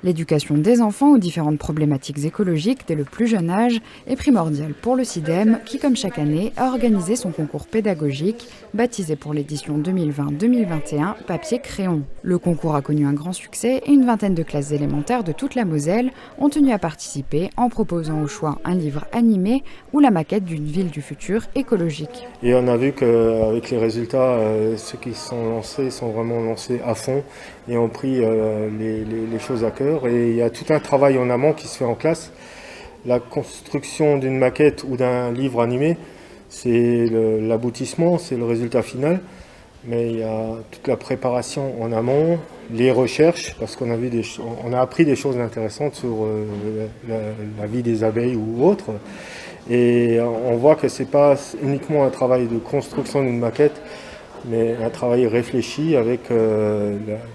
L'éducation des enfants aux différentes problématiques écologiques dès le plus jeune âge est primordiale pour le CIDEM qui, comme chaque année, a organisé son concours pédagogique, baptisé pour l'édition 2020-2021 Papier-Crayon. Le concours a connu un grand succès et une vingtaine de classes élémentaires de toute la Moselle ont tenu à participer en proposant au choix un livre animé ou la maquette d'une ville du futur écologique. Et on a vu qu'avec les résultats, ceux qui sont lancés sont vraiment lancés à fond et ont pris les choses à cœur. Et il y a tout un travail en amont qui se fait en classe. La construction d'une maquette ou d'un livre animé, c'est l'aboutissement, c'est le résultat final. Mais il y a toute la préparation en amont, les recherches, parce qu'on a appris des choses intéressantes sur la vie des abeilles ou autres. Et on voit que ce n'est pas uniquement un travail de construction d'une maquette, mais un travail réfléchi avec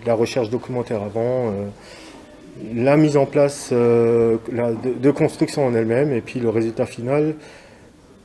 la recherche documentaire avant, la mise en place de construction en elle-même, et puis le résultat final,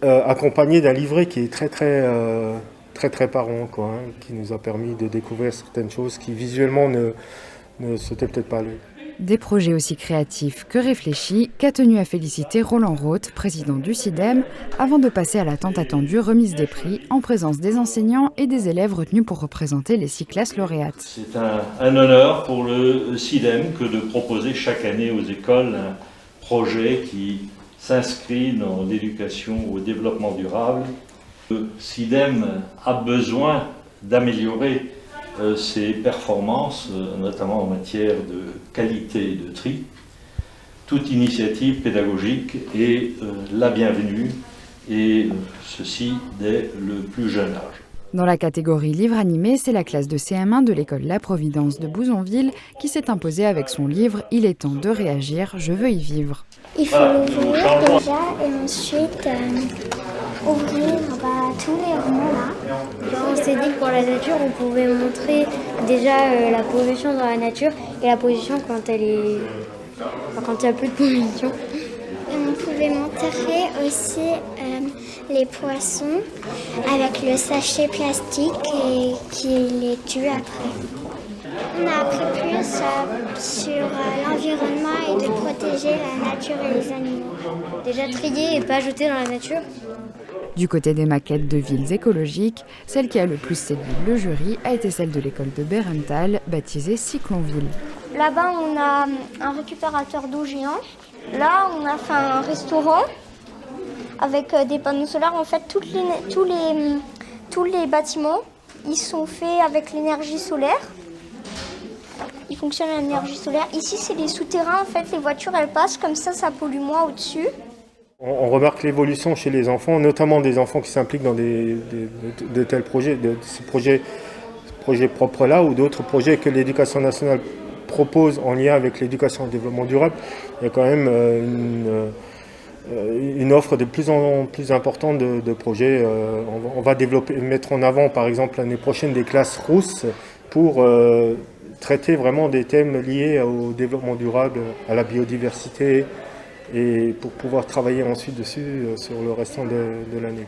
accompagné d'un livret qui est très parlant, quoi, qui nous a permis de découvrir certaines choses qui visuellement ne sautaient peut-être pas à l'œil. Des projets aussi créatifs que réfléchis qu'a tenu à féliciter Roland Roth, président du CIDEM, avant de passer à la tant attendue remise des prix en présence des enseignants et des élèves retenus pour représenter les 6 classes lauréates. C'est un honneur pour le CIDEM que de proposer chaque année aux écoles un projet qui s'inscrit dans l'éducation au développement durable. Le CIDEM a besoin d'améliorer ses performances, notamment en matière de qualité et de tri. Toute initiative pédagogique est la bienvenue, et ceci dès le plus jeune âge. Dans la catégorie livre animé, c'est la classe de CM1 de l'école La Providence de Bouzonville qui s'est imposée avec son livre « Il est temps de réagir, je veux y vivre ». Il faut l'ouvrir déjà et ensuite ouvrir tous les ronds là. On s'est dit que pour la nature, on pouvait montrer déjà la pollution dans la nature et la pollution quand il n'y a plus de pollution. Et on pouvait montrer aussi les poissons avec le sachet plastique et qui les tue après. On a appris plus sur l'environnement et de protéger la nature et les animaux. Déjà trier et pas jeter dans la nature. Du côté des maquettes de villes écologiques, celle qui a le plus séduit le jury a été celle de l'école de Bérenthal, baptisée Cyclonville. Là-bas, on a un récupérateur d'eau géant. Là, on a fait un restaurant avec des panneaux solaires. En fait, tous les bâtiments, ils sont faits avec l'énergie solaire. Ils fonctionnent à l'énergie solaire. Ici, c'est les souterrains. En fait, les voitures, elles passent comme ça pollue moins au-dessus. On remarque l'évolution chez les enfants, notamment des enfants qui s'impliquent dans de tels projets, de ces projets propres-là, ou d'autres projets que l'éducation nationale propose en lien avec l'éducation au développement durable. Il y a quand même une offre de plus en plus importante de projets. On va mettre en avant, par exemple, l'année prochaine, des classes rousses pour traiter vraiment des thèmes liés au développement durable, à la biodiversité, et pour pouvoir travailler ensuite dessus sur le restant de l'année.